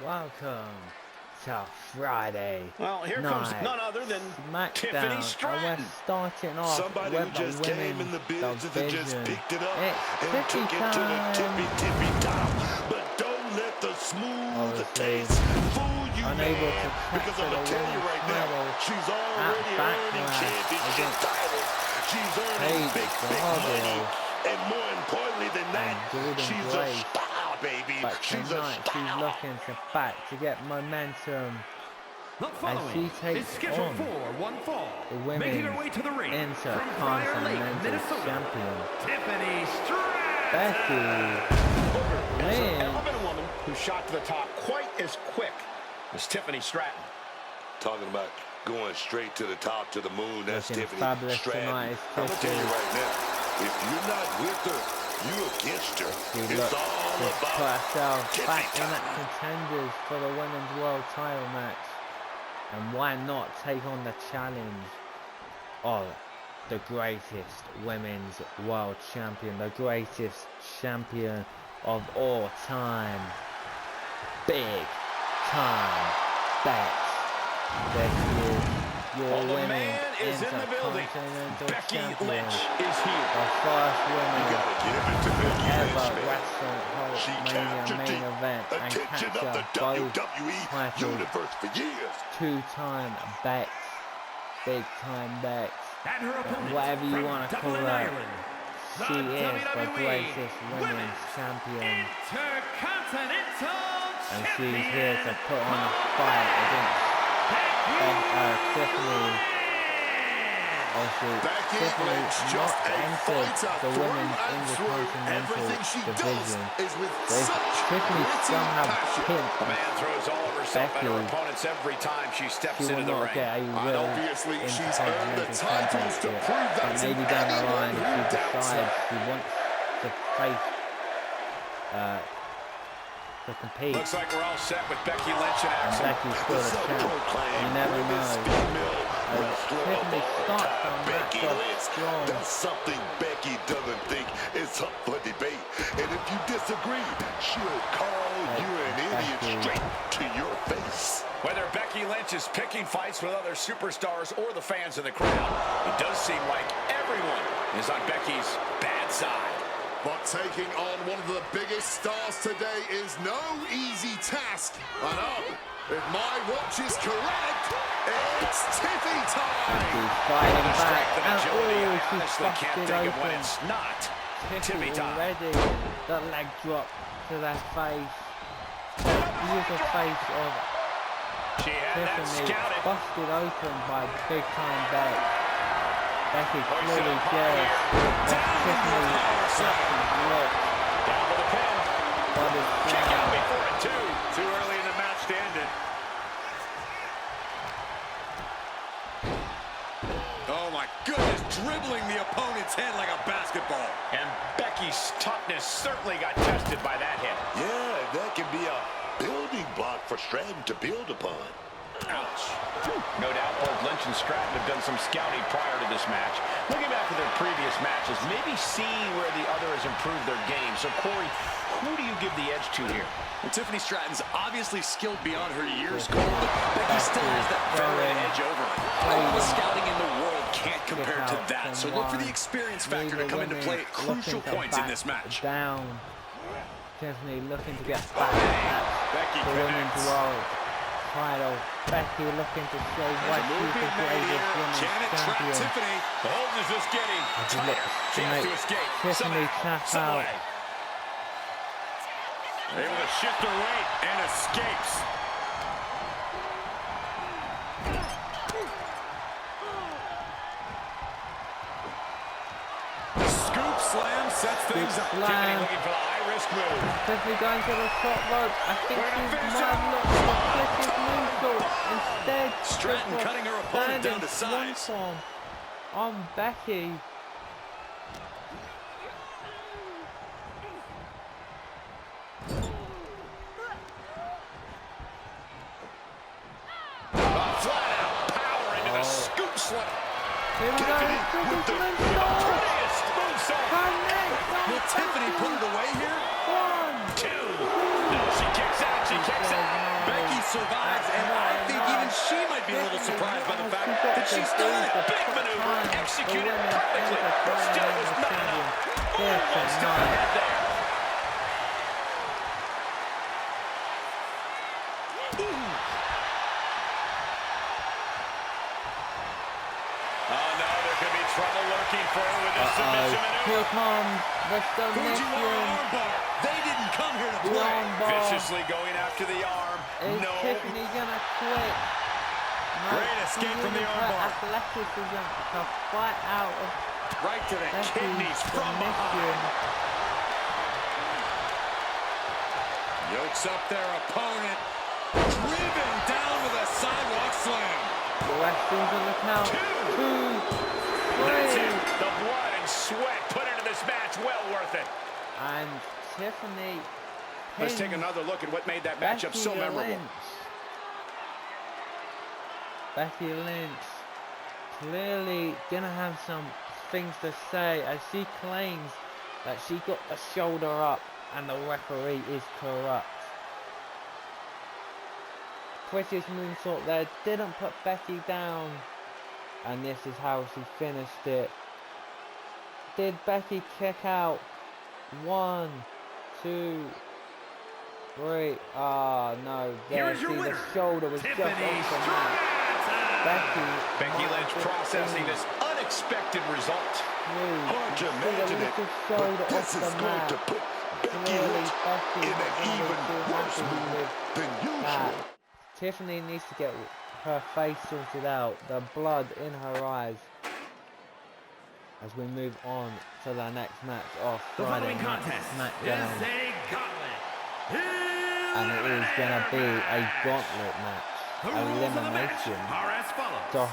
Welcome to Friday. Well, here comes none other than Tiffany Stratton. We're starting off Somebody who with just the came in the business and just picked it up and took it to the tippy top. But don't let the smooth taste fool you, unable man, to because I'm going to tell you right now, she's already earning championship titles. She's earning big money. And more importantly than that, she's a star, baby. But She's a tonight star. she's looking to get momentum. The following is scheduled for one fall, making her way to the ring from Prior Lake, Minnesota, champion Tiffany Stratton. Becky There's never been a woman who shot to the top quite as quick as Tiffany Stratton. Talking about going straight to the top, to the moon, that's Tiffany Stratton. Tonight, I'm going to tell you right now, if you're not with her, you're against her. It's all put about herself back in that contenders for the women's world title match. And why not take on the challenge of the greatest women's world champion, the greatest champion of all time, big time Bex. There she is, your winning Intercontinental Becky champion, Lynch is here. the first woman ever Becky wrestle Hulkmania main event and capture both titles. for years. Two-time Bex, big-time Bex, And her opponent whatever you from want to call Dublin, her. Ireland, She is the WWE greatest women's champion, Intercontinental and she's champion, here to put on a fight against Tiffany. Tiffany not entered the women's Intercontinental division. Tiffany somehow pinned Man throws all of herself at her Becky. opponents every time she steps She will into the not ring. get a real obviously she's earned the Intercontinental titles to championship, prove but that maybe down the line if she anyone who doubts decides she wants to face to compete. Looks like we're all set with Becky Lynch in And action. Becky's still a champ. You never know. Tiffany starts on that strong. That's something Becky doesn't think is up for debate. And if you disagree, she'll call you an idiot straight to your face. Whether Becky Lynch is picking fights with other superstars or the fans in the crowd, it does seem like everyone is on Becky's bad side. But taking on one of the biggest stars today is no easy task. I know, if my watch is correct, it's Tiffy time. She's fighting back, and Agility, I she's honestly can't busted think of when open. it's not Tiffany Tiffy time. already, the leg drop to their face. Beautiful face of She had that Tiffany scouted. busted open by big time Beck. Becky clearly up dares, but Tiffany Stratton's look. Down for the pin. But Kick out it's before it two. Too early in the match to end it. Oh my goodness, dribbling the opponent's head like a basketball. And Becky's toughness certainly got tested by that hit. Yeah, that can be a building block for Stratton to build upon. Ouch. No doubt both Lynch and Stratton have done some scouting prior to this match. Looking back at their previous matches, maybe seeing where the other has improved their game. So, Corey, who do you give the edge to here? Well, Tiffany Stratton's obviously skilled beyond her years, Cole, but Becky still has that veteran edge over her. All the scouting in the world can't compare to that, so look for the experience factor to come into play at crucial points in this match. Down. Tiffany looking to get back at Becky the women's connects. world title. Becky looking to show why she's the greatest women's champion. Tiffany. Holden is just getting tighter. She has to escape. Tiffany Somehow, taps some out. way. Able to shift her weight and escapes. Scoop slam sets things up. Tiffany Slam. looking for the high-risk move. Tiffany going to the top rope. I think she might have looked for a flipping moonsault. Instead, Stratton cutting her opponent down to standing size. swanton on Becky. Flat out power into the scoop slam. Here we go. Tiffany's moonsault. Prettiest moonsault. Connect on Will Tiffany Becky. put it away here? 1, Two. No, she kicks out. She kicks out. survives, and I think even she might be a little surprised by the fact that she's done it. Big maneuver, executed perfectly, but still just not enough. One step ahead there. Trouble lurking for her with this submission maneuver. Here comes the submission. They didn't come here to play. Viciously going after the arm. Is Tiffany gonna quit? Great escape from the armbar. Athleticism to fight out of right to the kidneys from behind. Yokes up their opponent. Driven down with a sidewalk slam. The Western's on the count. 2, 3. That's it. The blood and sweat put into this match, well worth it. And Tiffany. Let's take another look at what made that matchup so memorable. Becky Lynch clearly gonna have some things to say as she claims that she got the shoulder up and the referee is corrupt. British moonsault there didn't put Becky down. And this is how she finished it. Did Becky kick out? 1, 2, 3. Ah, no. There, see, the shoulder was just off the mat. Becky Lynch processing this unexpected result. Hard to imagine it, but this is going to put Becky Lynch in an even worse mood than usual. Tiffany needs to get her face sorted out, the blood in her eyes, as we move on to the next match of Friday Night SmackDown. And it is going to be a gauntlet match, elimination, to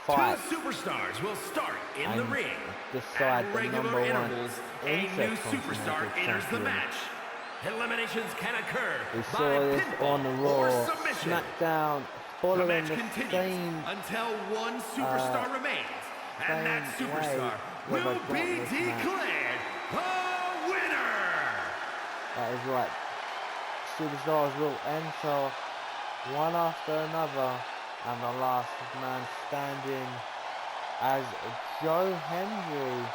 fight Two superstars will start in the ring. Decide the regular intervals, a new Intercontinental superstar enters the champion. match. Eliminations can occur We by saw this pinfall on the or Raw, submission. SmackDown, The following match the continues same until one superstar remains, and that same superstar way with will a be gauntlet match. declared the winner. That is right. Superstars will enter one after another, and the last man standing as Joe Hendry.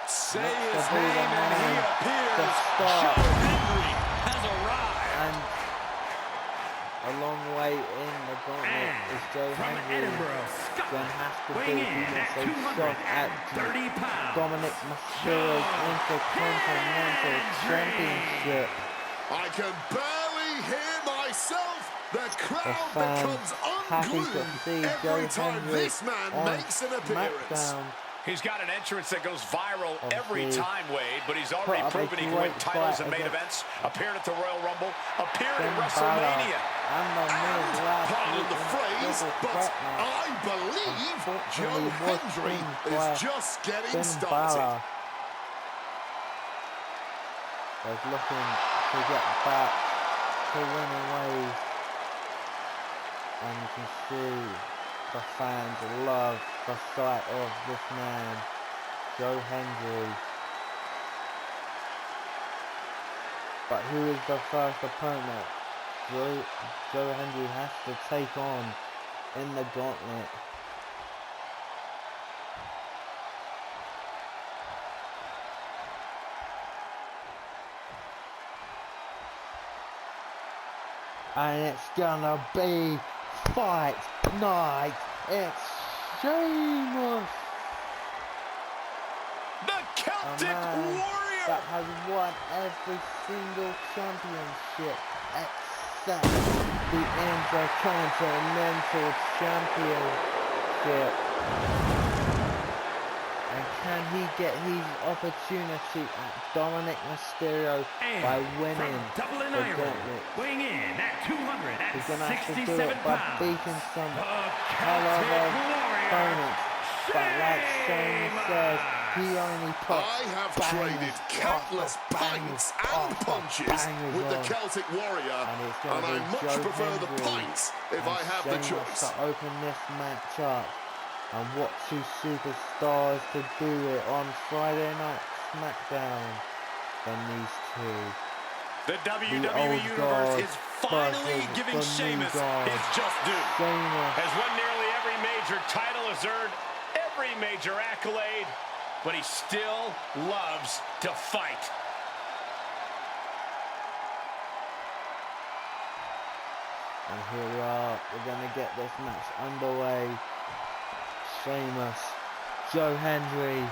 Say looks his to be the name and he man appears. to start. Joe Hendry has arrived. And a long way in the gauntlet is Joe From Hendry. Edinburgh, Then Scotland, has to weighing be in at a shot at 230 pounds. Dominic Mysterio's Intercontinental Championship. I can barely hear myself. The The crowd fans becomes happy to unglued see every Joe time Hendry this man on makes an appearance. SmackDown. He's got an entrance that goes viral every Obviously, time, Wade, but he's already put up a proven he can win great titles fight and main against events, appeared at the Royal Rumble, appeared at Finn WrestleMania. Balor and the Miz last Pardon week the in phrase, double but threat match. I believe Joe Unfortunately, was Hendry pinned by is just getting Finn started. Balor. Was looking to get back to winning ways, and you can see the fans love the sight of this man, Joe Hendry. But who is the first opponent Joe Hendry has to take on in the gauntlet? And it's gonna be Fight Night. It's Sheamus, The Celtic Warrior! that has won every single championship except the Intercontinental Championship. And can he get his opportunity at Dominic Mysterio by winning the gauntlet? Weighing in at He's gonna have to do 267 it by pounds. beating some The hell of a Celtic Warrior, opponent. But like Sheamus says, he only puts I have bangers traded countless after pints bangers and after punches bangers with the on. Celtic Warrior, And it's gonna and I be much Joe prefer the Hendry pints if and I have the Sheamus choice. to open this match up. And what two superstars to do it on Friday Night SmackDown than these two. The WWE Universe is finally giving Sheamus his just due. Has won nearly every major title, has earned every major accolade, but he still loves to fight. And here we are, we're going to get this match underway. Sheamus, Joe Hendry.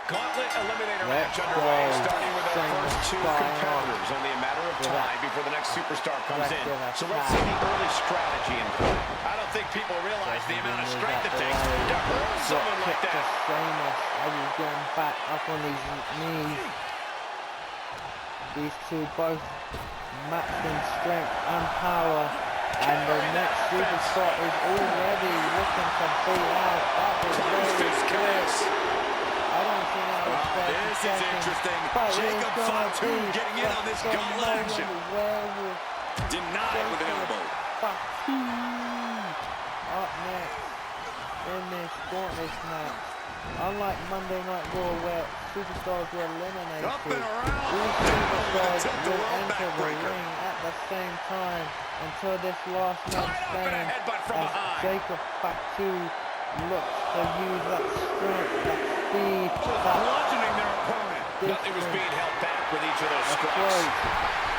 Gauntlet eliminator match underway, starting with our first two competitors. Only a matter of time before the next superstar comes in. So let's see the early strategy in play. I don't think people realize the amount of strength it takes to hurt someone like that. Sheamus, as he's going back up on his knees. These two both matching strength and power. And the next superstar is already looking to beat out. That was very close. I don't think that was this is interesting. Jacob Fatu getting in on this gauntlet action. Denied with an elbow. Fatu up next in this gauntlet match. Unlike Monday Night Raw, where superstars were eliminated, Up and around. all superstars will enter the ring at the same time until this last man stands, as Jacob Fatu looks to use that strength, that speed, that Bludgeoning their opponent. Nothing was being held back with each of those strikes.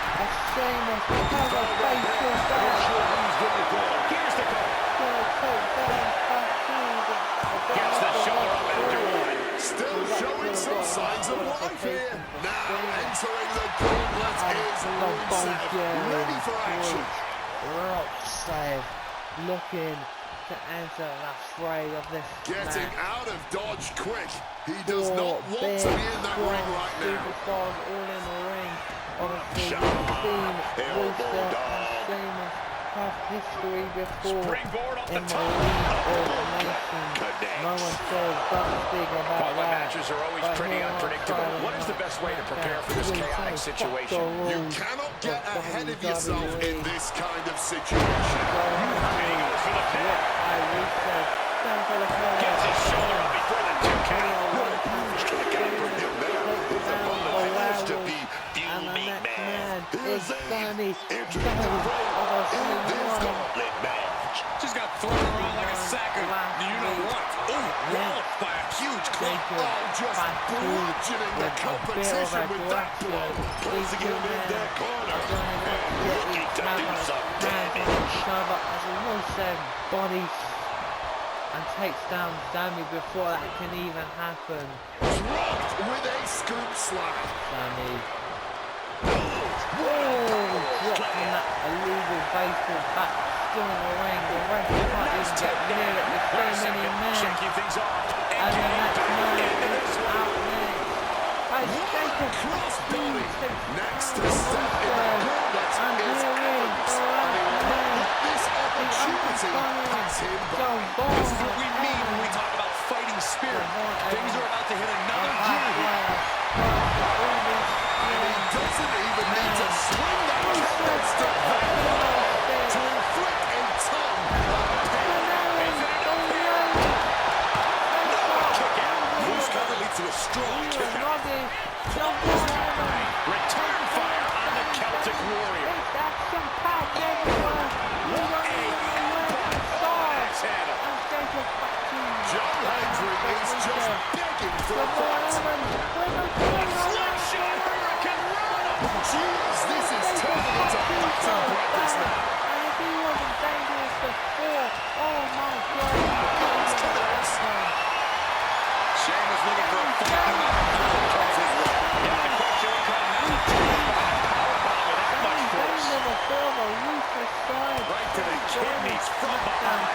A Sheamus has a facial down. Here's the goal. Gonna take down Fatu. Gets the shoulder up after one. Still showing some signs of life here. Now entering the gauntlet is Rusev, ready for action. Rusev looking to enter the fray of this Getting match. out of Dodge quick. He does not want to be in that ring right now. Superstars all in the ring. Obviously, we've seen Rusev and Sheamus have history before in the League of Nations. No one says, don't speak about While the that. matches are always pretty unpredictable, what is the best way to prepare for this chaotic situation? You cannot get ahead of yourself in this kind of situation. He goes for the pin. Gets his shoulder up before the 2 count. And the next man is Sunny. Just got thrown around like a sack of you-know-what. Ooh, walloped by a huge club. Just bludgeoning the competition with that blow. Placing him in their corner. Looking to do some damage. As Rusev bodies and takes down Sammy before that can even happen. Dropped with a scoop slam. Sammy. Dropping that illegal baseball bat. Still in the ring. The ref can't even get near it. There's so many men. And the next man is out next. As Jacob Crossbody. Next to step in the gauntlet and is here is the last man. this opportunity has him back. This is what we mean when we talk about fighting spirit. Things are about to hit another gear here. And he doesn't even need to swing that stick to inflict a ton of pain. Loose cover leads to a strong kick out. Return fire on the Celtic Warrior. John Hendry is just begging for a fight. Jeez, this is turning into fighting practice now. And if he wasn't dangerous before, oh my God. Sheamus looking for a fight. Comes his way. Yeah, the question will come now. Powerbomb with that much force. Right to the kidneys from behind.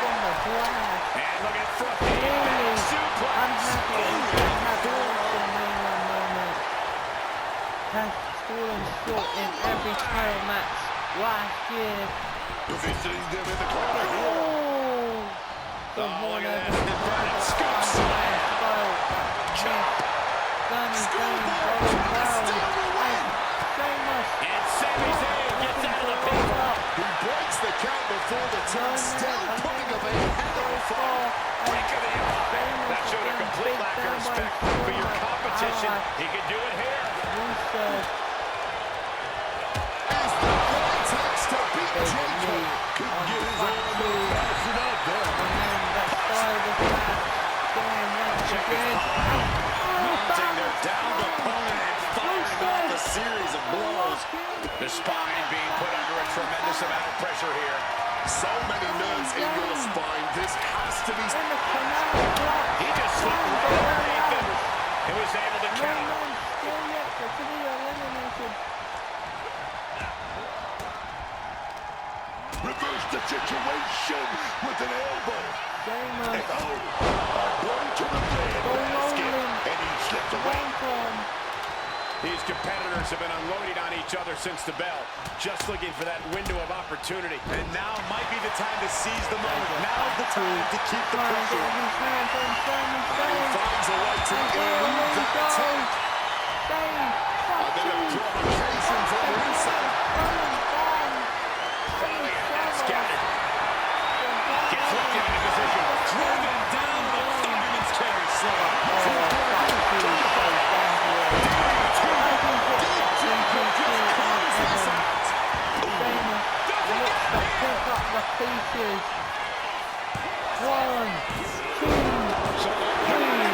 And look at front. Suplex. Has fallen short in every title match last year. Positioning them in the corner. The look at that. The Brennan scoops. And Sami Zayn gets out of the pin. He breaks the count before the turn, still putting up a hell of a fight. Break of the elbow. That showed a complete lack of respect for your competition. He can do it here. Gentle couldn't get his arm passing out there. And then that side of the back. Going once again. Mounting their downed opponent and firing off a series of blows. The spine being put under a tremendous amount of pressure here. So many nerves in your spine. This has to be. He just slipped right underneath him and was able to counter. Still yet to be eliminated. Reverse the situation with an elbow. Sheamus. And a blow to the basket. And he slipped away. These competitors have been unloading on each other since the bell, just looking for that window of opportunity. And now might be the time to seize the moment. Now's the time to keep the pressure on. And he finds a way to end that attack. And then a provocation from Rusev. Finally, scattered. Gets lifted into position. Driven down the fireman's carry. Pieces. 1, 2, 3.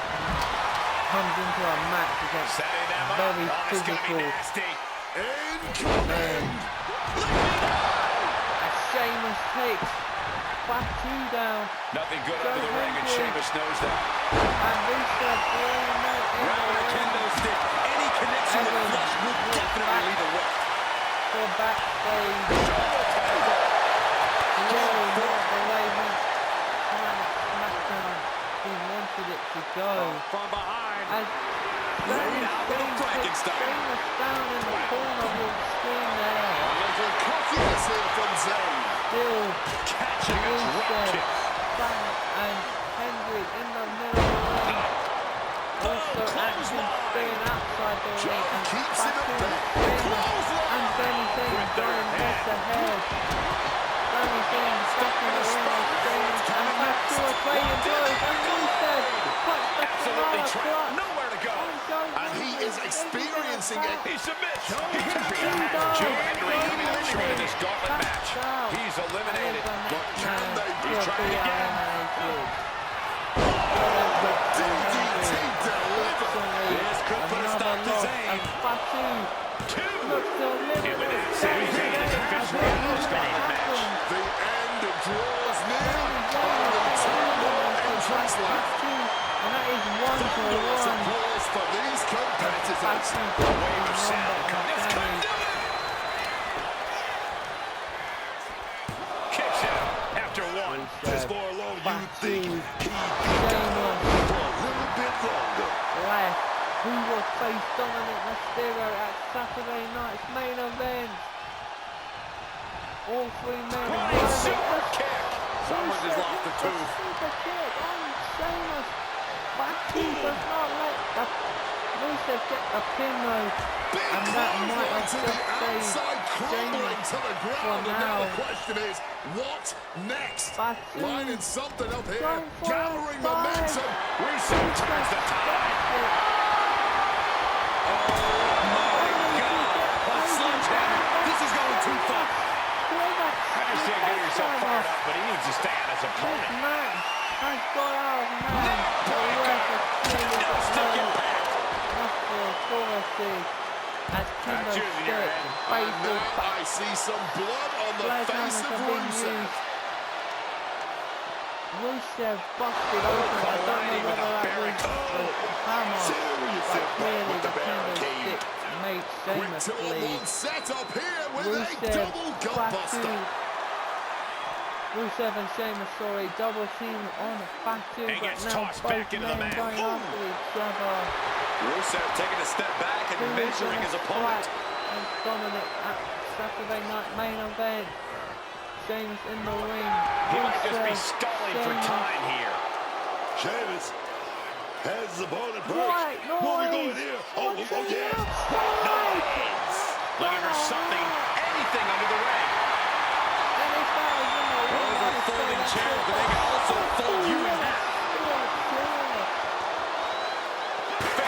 Comes into a match against very physical men. As Sheamus takes Fatu down. Nothing good under the ring, and Sheamus knows that. And Rusev throwing out in Round the a kendo stick. Any connection with flesh will definitely leave a wet. for backstage. Glory, not the way he kind of SmackDown he wanted it to go. From behind. As Laid out with a Frankenstein. Sheamus down in the corner of your screen there. A little cockiness here from Zayn. Still Catching a drop Rusev, kick. Bang, and Henry in the middle of the ring. Also action staying outside the ring. And Keeps it up there. Sheamus and Sami Zayn going head to head. Sami Zayn stuck in the ring with Sheamus and Fatu are playing blows. And Rusev puts the Absolutely Sonata trapped. clutch. Nowhere to go. And he is experiencing it. He submits. Joe Henry entering this gauntlet match. He's eliminated. But can they He's trying again. DDT delivered? This could put a stop to Zayn. Two. Eliminated Sami Zayn is officially out of this gauntlet match. The end draws near. Only 2 more entrants left. And that is 1 to Let's 1. applause for these competitors. A wave of sound coming. Kicks out after 1. This far along, you think he'd be down for a little bit longer. Left, who will face Dominic Mysterio at Saturday night's main event. All 3 men. Running super kick. Someone just lost the tooth. Super kick on Sheamus. Fatu does not let the Rusev get the pin though. Big And that might have clothesline to just the saved outside, crumbling to the ground. for And now now. the question is, what next? Fatu Lining something up here, going for gathering a dive. momentum. Rusev turns the tide. A sledgehammer. This is going too far. I understand getting yourself fired up, but he needs to stay on his opponent. Man has got out of hand. The ref has cleared the play. Muscle authority as Kendo Choosing your Stick. end. Faithful Now I see some blood on the face of Rusev. Rusev busted open. I don't know whether that was the hammer, but clearly the Kendo Stick made Sheamus With 2 on bleed. 1 set up here with a Rusev, double gutbuster. Rusev and Sheamus, sorry, double team on Fatu, And but gets now tossed both back into the men mat. going after each other. Rusev taking a step back and measuring his opponent. And Dominic at Saturday night main event. Sheamus in the ring. He might just be Rusev, stalling for Sheamus. time here. Sheamus has his opponent perched. White What are we noise. going here? Oh, What's oh, in yeah. the outside? Looking for something, anything under the ring. And if that was in the ring, Those that are is folding so chairs, but they can also fold you in half. Yeah.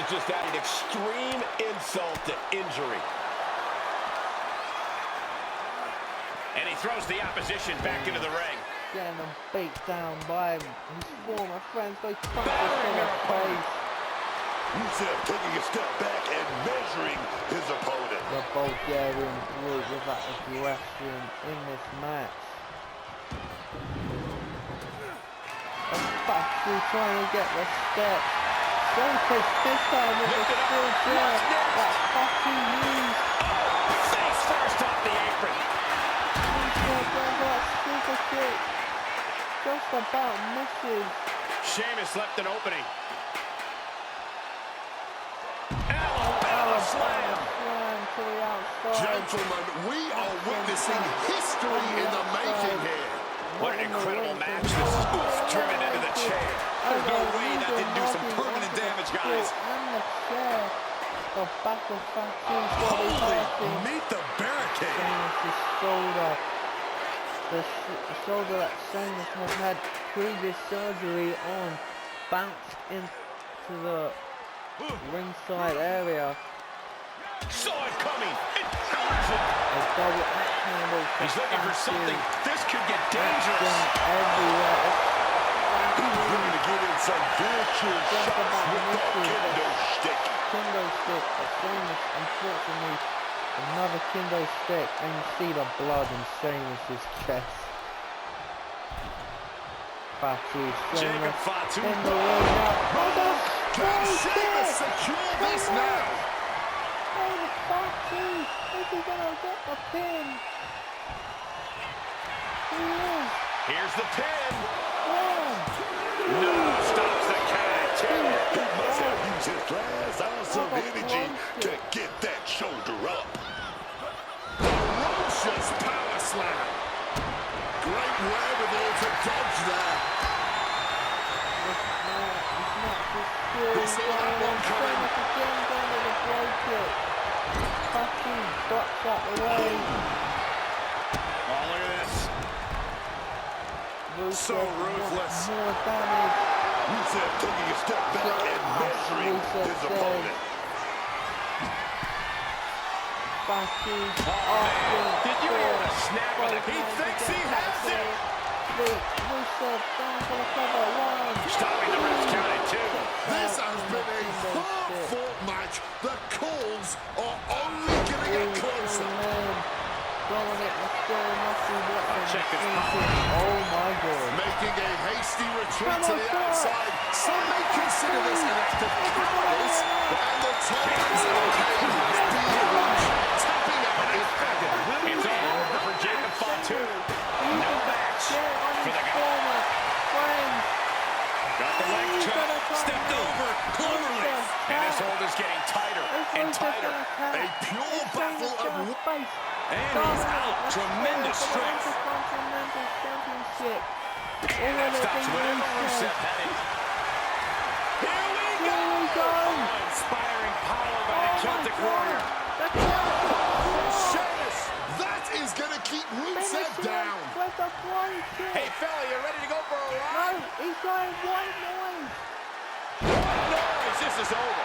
has just added extreme insult to injury. And he throws the opposition back into the ring. Getting him beat down by his former friends. They punch in the face. Rusev taking a step back and measuring his opponent. The Bulgarian group with that aggression in this match. Factory trying to get the step. Showcase this time with the steel chair that Factory used. Face first off the apron. That super kick. Just about misses. Sheamus left an opening. Alabama slam to the outside. Gentlemen, we are witnessing history in the making here. What an incredible match this is. Oof, driven into the chair. There's no way that didn't do some permanent damage, guys. And the chair. The back of Factory's body. Meet the barricade. Sheamus' shoulder. The shoulder that Sheamus has had previous surgery on bounced into the ringside area. Saw it coming. It powers it. A double axe handle. He's looking for something. This could get dangerous. Everywhere. He's going to get in some virtual shots with the kendo stick. Kendo stick. But Sheamus, unfortunately, another kendo stick, and you see the blood in Sheamus' chest. Fatu, Sheamus in the ring now. Can Sheamus secure this now? Oh, Fatu! Is he gonna get the pin? He is. Here's the pin. One. No, stops the catch. He must have used his last ounce of energy to get that shoulder up. Ferocious power slam. Great wherewithal to dodge that. He saw that one coming. Again down with a blow kick. Fatu ducks out the way. Oh, look at this. Rusev So ruthless. More damage. Rusev taking a step back and measuring his opponent. Fatu. Did you hear the snap of the He thinks he has it. Rusev down for the cover. One. Stopping the ref's count at 2. This has been a hard-fought match. The calls are only getting it closer. Check his power. Oh my God. Making a hasty retreat to the outside. Some may consider this an act of cowardice, and the times are being reached. Tapping out is agony. It's all over for Jacob Fatu. No match for the guy. Got the leg chop. Stepped over. Cloverleaf. And this hold is getting tighter and tighter. A pure battle of... And he's out. Tremendous strength. Intercontinental Championship. And that stops whatever Rusev had it. Here we go. Inspiring power by the Celtic Warrior. Sheamus, that is going to keep Rusev down. Hey, fella, you ready to go for a ride? No, he's going white noise. Noise, this is over.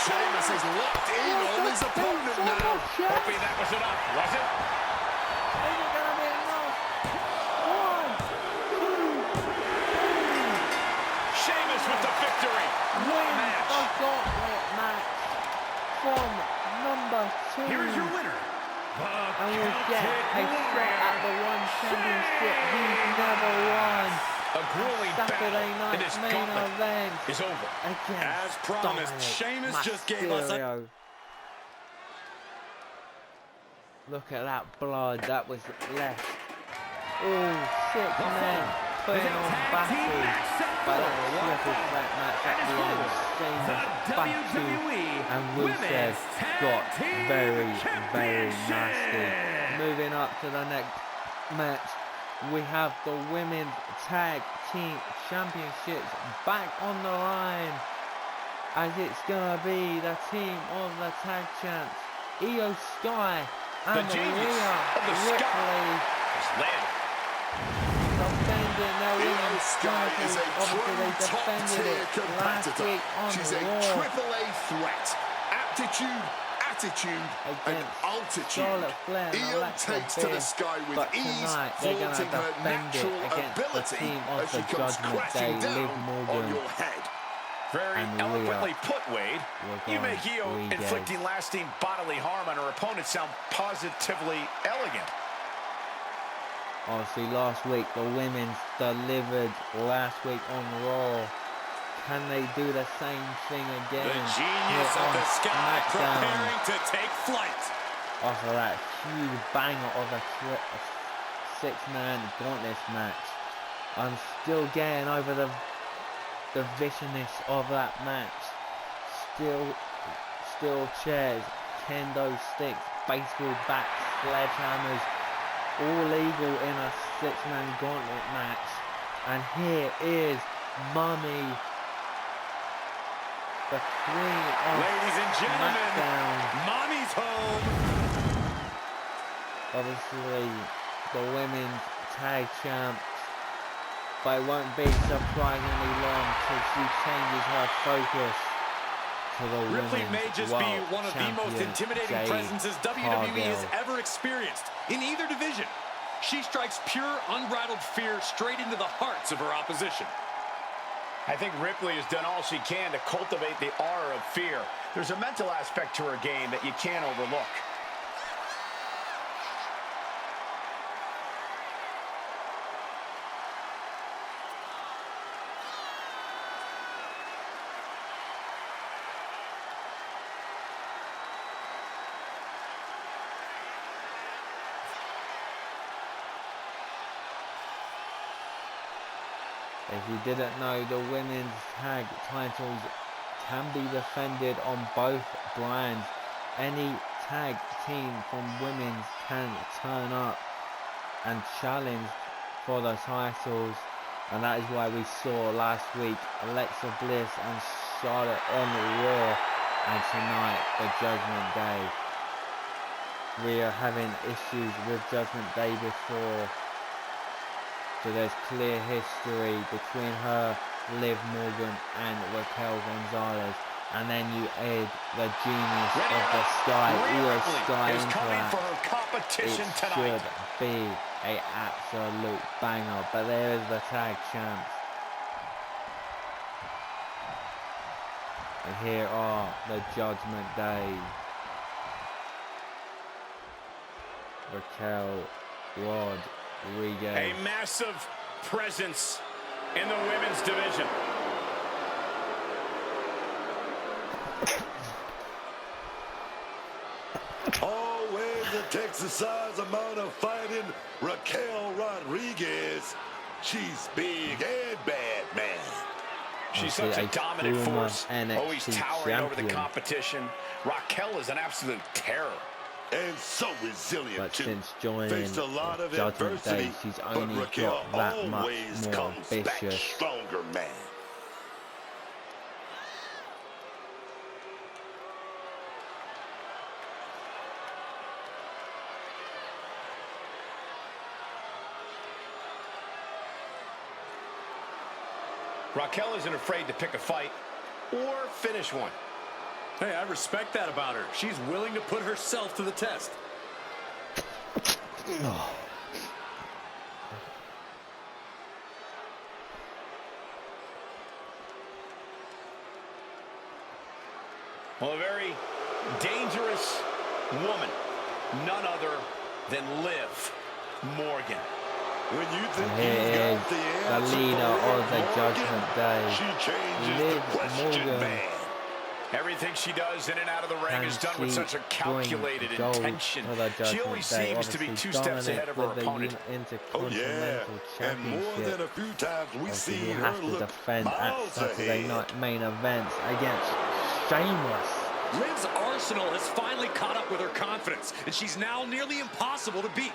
Sheamus is locked in on his opponent now. Hoping that was enough, was it? Is it going to be enough? 1, 2, 3. Sheamus with the victory. What a match. The gauntlet match from number 2. Here's your winner. And we'll get a shot at the one championship he's never won. A grueling Saturday battle in night this main gauntlet event is over. against As promised, Dominic Sheamus just gave us a... Mysterio. Look at that blood that was left. Oh, 6 men putting on battle. But that triple threat match at the end. Sheamus, Fatu, and Rusev got very, very nasty. Moving up to the next match, we have the Women's Tag Team Championships back on the line. As it's gonna be the team of the tag champs, Io Sky and The genius Rhea of the Ripley. Sky. Just landed. The defending their women's titles. Obviously, they defended it last week on She's a Raw triple A threat. Aptitude, attitude, and against altitude. Charlotte Flair and Io Alexa takes to the Bliss. sky with But ease, tonight, they're going to flaunting her defend it natural against the ability team of as she the comes Judgment crashing Day, Liv down on Morgan. your head. Very And eloquently put, Wade. You going make Io Rodriguez. inflicting lasting bodily harm on her opponent sound positively elegant. Obviously, last week, the women's delivered last week on Raw. Can they do the same thing again? The genius of the sky preparing to take flight. After that huge banger of a six-man gauntlet match. I'm still getting over the viciousness of that match. Still chairs, kendo sticks, baseball bats, sledgehammers, all legal in a six-man gauntlet match. And here is Mummy, the queen of Ladies and gentlemen, SmackDown. Mommy's home. Obviously, the women's tag champs, but it won't be surprisingly long till she changes her focus to the Ripley women's may just world be one of the most champion, intimidating Jade presences WWE has Cargill. ever experienced in either division. She strikes pure, unbridled fear straight into the hearts of her opposition. I think Ripley has done all she can to cultivate the aura of fear. There's a mental aspect to her game that you can't overlook. If you didn't know, the women's tag titles can be defended on both brands. Any tag team from women's can turn up and challenge for the titles, and that is why we saw last week Alexa Bliss and Charlotte on Raw, and tonight the Judgment Day. We are having issues with Judgment Day before. So there's clear history between her, Liv Morgan, and Raquel Gonzalez. And then you add the genius of the Sky, Io Sky into that. For her competition It tonight. should be an absolute banger. But there is the tag champs. And here are the Judgment Day. Raquel Rodriguez. A massive presence in the women's division. Always a Texas-sized amount of fighting, Raquel Rodriguez. She's big and bad, man. She's such a dominant force, always NXT towering over the champion. competition. Raquel is an absolute terror. And so resilient, But too. since joining Faced a lot of Judgment adversity, Day, she's but only Raquel got that much always more comes back ambitious. stronger, man. Raquel isn't afraid to pick a fight or finish one. Hey, I respect that about her. She's willing to put herself to the test. Well, a very dangerous woman. None other than Liv Morgan. When you think Here you've got is the the answer leader for of the Morgan, Judgment Day, she changes Liv the question, Morgan. man. Everything she does in and out of the ring Can is done with she such a calculated bring gold intention. to the She Judgment always Day? seems to be Obviously 2 steps ahead of her dominant with opponent. the Oh, yeah. Intercontinental And more than Championship. a few times we Obviously, see you her have to look defend at miles Saturday ahead. night main events against Sheamus. Liv's arsenal has finally caught up with her confidence, and she's now nearly impossible to beat.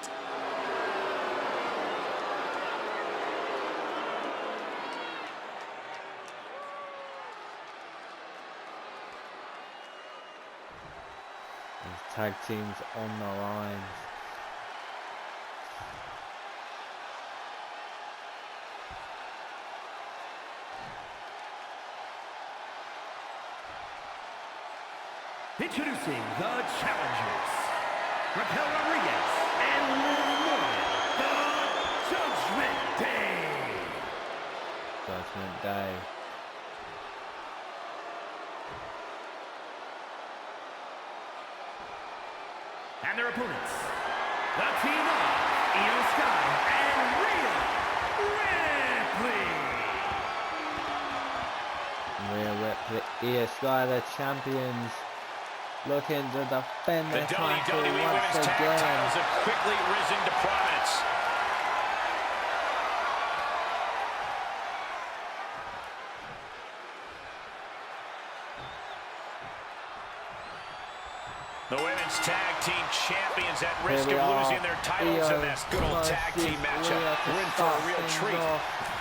These tag teams on the line. Introducing the challengers, Raquel Rodriguez and Liv Morgan, the Judgment Day. Judgment Day. And their opponents, the team of Io Sky and Rhea Ripley. Io Sky, the champions, looking to defend their title WWE once Women's Tag again. Titles have quickly risen to prominence. The women's tag team champions at risk of losing their titles in this good old tag team matchup. We're in for a real treat.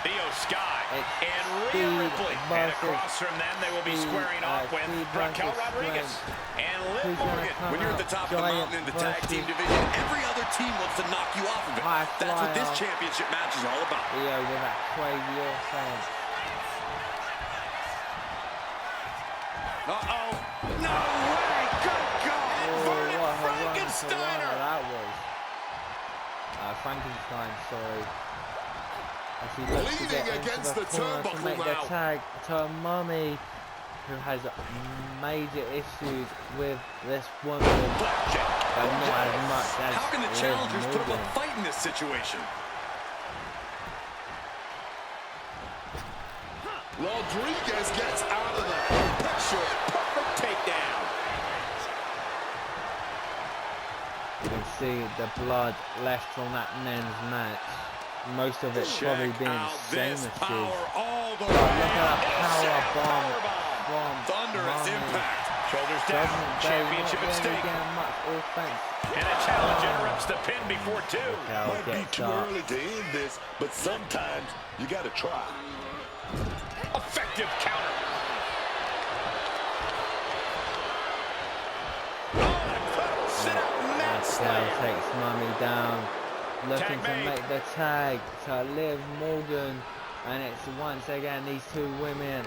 Io Sky and Rhea Ripley. And across from them, they will be squaring off with Raquel Rodriguez and Liv Morgan. When you're at the top of the mountain in the tag team division, every other team wants to knock you off of it. That's what this championship match is all about. Io with that crazy offense. Uh-oh. No way. Good God. Inverted Frankensteiner. That was Frankenstein, sorry. As he looks to get into the corner to make the tag to Mummy, who has major issues with this woman, but not as much as How can the challengers put up a fight in this situation? Rodriguez gets out of there. Picture perfect takedown. You can see the blood left from that men's match. Most of it probably being Sheamus's. But look at that power bomb from Thunderous impact. Shoulders down. Championship at stake. Much offense. And a challenge interrupts the pin before two. Might be too early to end this, but sometimes you got to try. Effective counter. Raquel takes Mummy down, looking to make the tag to Liv Morgan, and it's once again these two women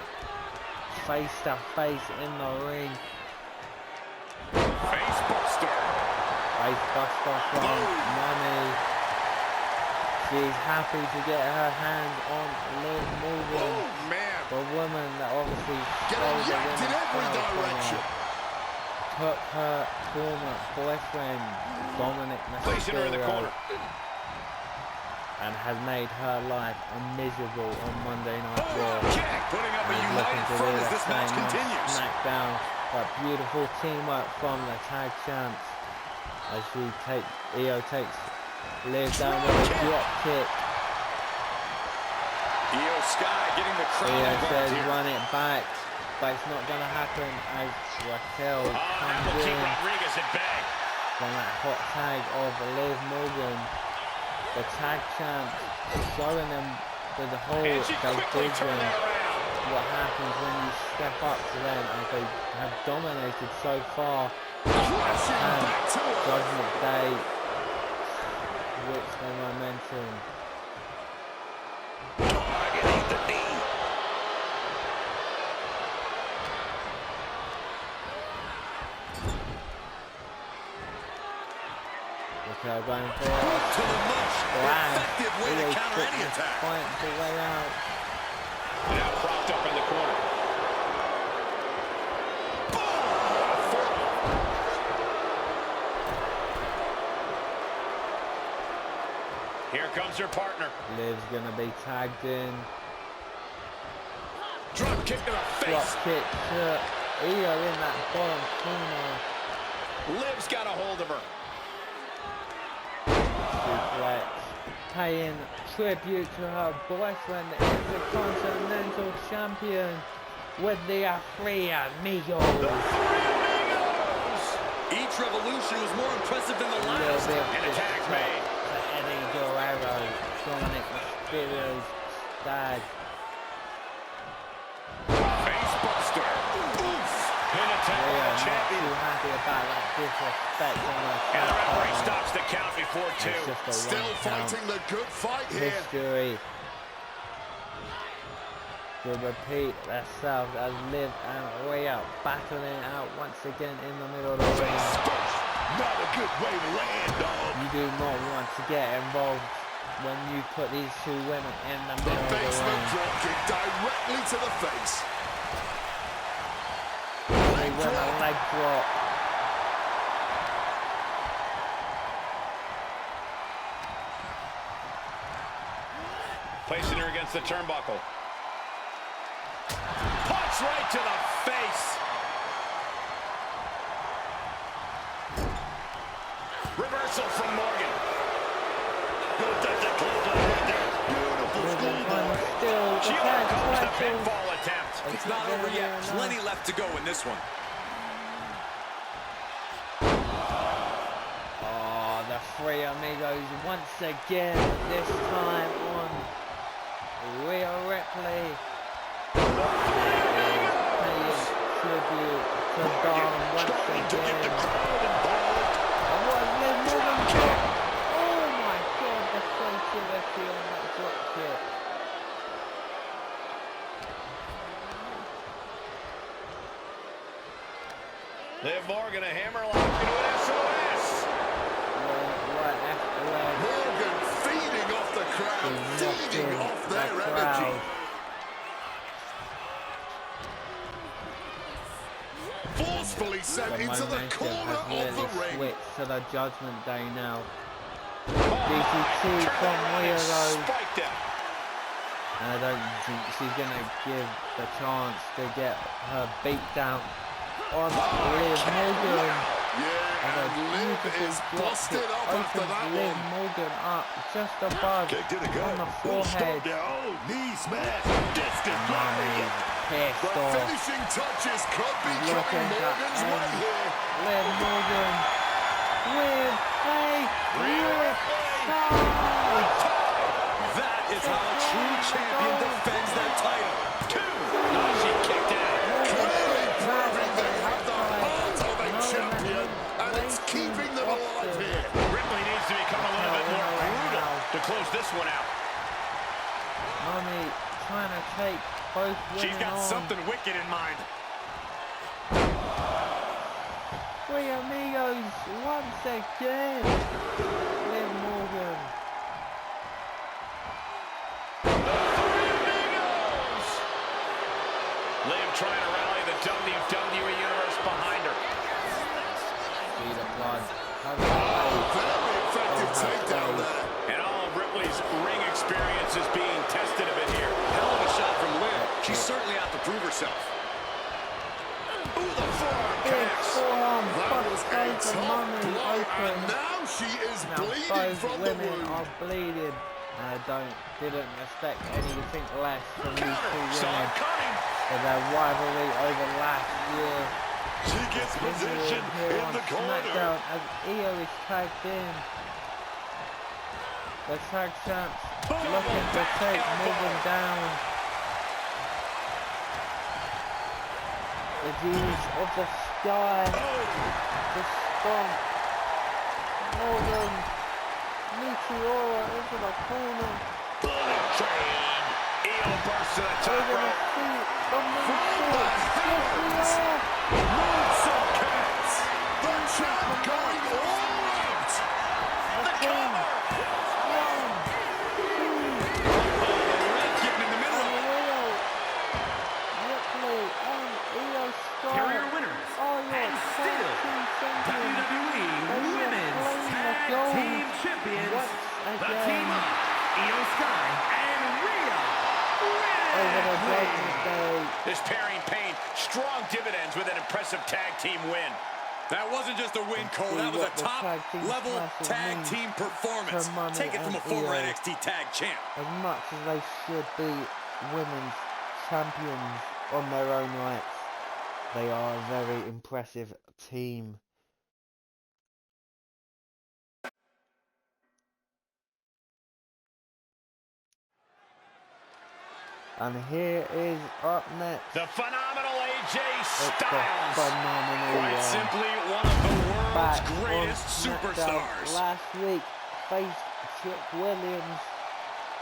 face to face in the ring. Face buster. Face buster from Mummy. She's happy to get her hands on Liv Morgan, the woman that obviously stole the women's title from her. Took her former boyfriend, Dominic Mysterio, and has made her life miserable on Monday Night Raw. Putting up a and united front as this match continues. SmackDown, but beautiful teamwork from the tag champs as Io takes Liv down with a drop kick. Io Sky getting the crowd. Io says run it back. But it's not going to happen as Raquel comes in from that hot tag of Liv Morgan. The tag champs showing them with the whole division what happens when you step up to them, as they have dominated so far. And Judgment Day switch their momentum. Going for to the much effective way to counter any attack. Fight the way out. Now propped up in the corner. Here comes her partner. Liv's gonna be tagged in. Drop kick to the face. Drop kick to Io in that bottom corner. Liv's got a hold of her. Suplex, paying tribute to her boyfriend, the Intercontinental champion, with the Three Amigos. Each revolution was more impressive than the last. And a tag made. Eddie Guerrero, Dominic Mysterio's dad. Face buster. Pin attack by the champion. Too happy about that disrespect on the And the referee stops the count before two. Still fighting the good fight here. History. to repeat themselves as Liv and Rhea battling it out once again in the middle of the ring. Not a good way to land, dog. You do not want to get involved when you put these two women in the middle of the ring. Drop kick directly to the face. They win a leg drop. Placing her against the turnbuckle. Punch right to the face. Reversal from Morgan. Still, She overcomes the pinfall attempt. It's not over yet. Plenty left to go in this one. Oh, the Three Amigos once again, this time on Rhea Ripley. Paying tribute to Dawn once again. And what is Liv Morgan kick? Oh my god, the creativity on that drop kick. Liv Morgan, a hammerlock into an SOS. Morgan feeding off the crowd, feeding off their energy. Forcefully sent into the corner of the ring. Switch to the Judgment Day now. DCT from Rhea though. And I don't think she's going to give the chance to get her beat down on Liv Morgan. Yeah, and Liv is busted up after that Liv one. Morgan up just above on the forehead. Knee smash. Discus Mommy's pissed The off. finishing touches could be Looking coming to Morgan's way end here. Liv Morgan with a riptide. That is how a true champion defends their title. She kicked out. Clearly proving they have the heart of a champion, and it's keeping them alive here. Ripley needs to become a little bit more brutal to close this one out. Mommy trying to take both women She's got on. something wicked in mind. Three Amigos once again. Liv Morgan. Liv trying to rally the WWE Universe behind her. Speed of blood. Very effective takedown there. And all of Ripley's ring experience is being tested a bit here. Hell of a shot from Liv. She's certainly out to prove herself. Ooh, the forearm Big connects. forearm That was bust a both of tough Mommy blow, open. and now she is Now bleeding both from the women wound. are bleeding. And I didn't expect anything less from these two Saw women. it coming. For their rivalry over last year. She gets position Here in on the corner. SmackDown as Io is tagged in. The tag champs looking to take Morgan down. The G's of the Sky. The Stomp. Morgan. Meteora into the corner. Bullet train. Io bursts to the We're top gonna rope. see the moonsault. Yes, we are. Moonsault connects. The champ going all out. The cover. One, Getting in the middle of it. Rio, Ripley, and Io Sky Here are your winners, are your and still tag team champions. WWE Women's Tag Team Champions, the team of Io Sky and Rhea Over the Ripley. Judgment Day. This pairing paid strong dividends with an impressive tag team win. That wasn't just a win, Cole. That was a top-level tag team performance. Take it from a former NXT tag champ. As much as they should be women's champions on their own rights, they are a very impressive team. And here is up next. The phenomenal AJ It's the Styles. phenomenal Quite one. simply one of the world's Back greatest on SmackDown superstars. last week faced Trick Williams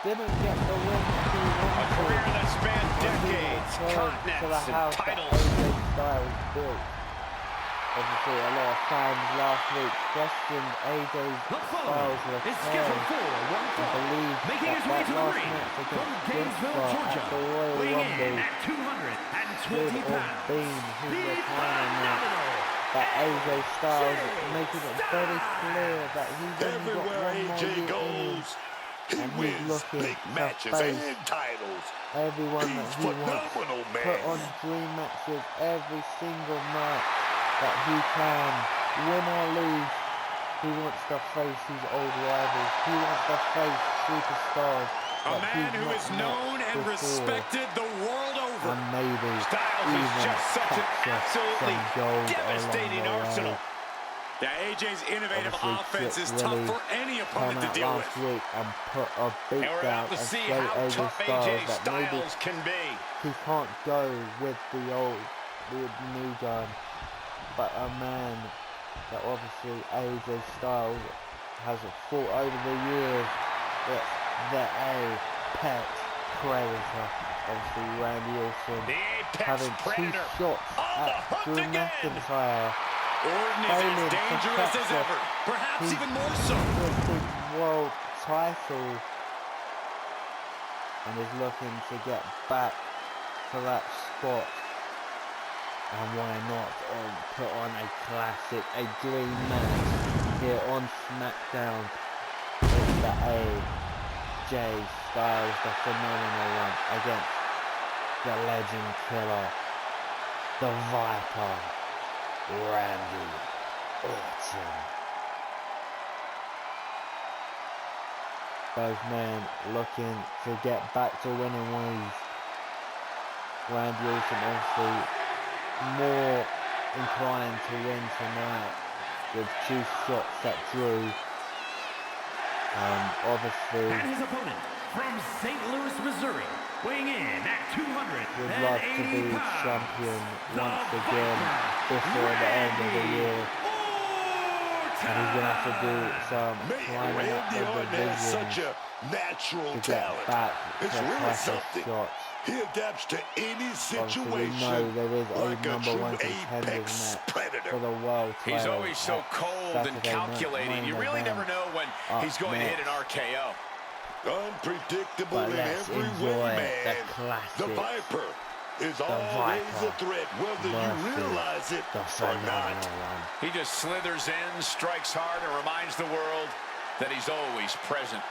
didn't get the win that he A career wanted. that spanned decades, To the continents, and house that titles. AJ Styles built. Obviously, a lot of fans last week questioned AJ The Styles' following is return scheduled for one and fall. believed Making that his way that to the last ring match from against Gainesville, Gunther Georgia, at the Royal weighing Rumble in at should 220 have pounds, been his the retirement match. phenomenal But AJ Styles making it very Styles. clear that he's only got Everywhere one more AJ year in him, goes, he and he's wins looking big to matches face and titles. everyone that He's he wants. phenomenal, Put on man. dream matches every single night that he can, win or lose. He wants to face his old rivals. He wants to face superstars A that man he's who not is met known and before. respected the world over. And maybe Styles is even just such an capture absolutely some gold devastating along the arsenal. way. Yeah, AJ's innovative Obviously, offense is Trick tough Willie for any come opponent to out deal last with. week and put a beat And we're down about to and see show how AJ tough Styles AJ that maybe Styles can be. he can't go with the new gun, but a man that obviously AJ Styles has fought over the years, it's the Apex Predator, obviously Randy Orton, The Apex having Predator 2 shots on the at hunt Drew again. McIntyre, Orton is failing as to dangerous as capture ever, perhaps his even more so. existing world title, and is looking to get back to that spot. And why not put on a classic, a dream match here on SmackDown. It's the AJ Styles, the phenomenal one, against the legend killer, the Viper, Randy Orton. Both men looking to get back to winning ways. Randy Orton obviously more inclined to win tonight with 2 shots at Drew. Obviously And his opponent from St. Louis, Missouri, weighing in at 280 would love to be pounds, champion the once again Viper, before the end of the year. Orton. And he's gonna have to do some Man, climbing up Randy the Orton has such division a natural to get talent. back It's to really title something. shots. He adapts to any Obviously, we situation know there is like a a number true 1 contenders apex match predator. for the world title. He's always so at cold Saturday and night calculating. You main really event. never know when he's going to hit an RKO. Unpredictable But in let's every enjoy way, the man. classic. The Viper is The always Viper a threat, whether versus you realize it the or phenomenal not. one. He just slithers in, strikes hard, and reminds the world that he's always present.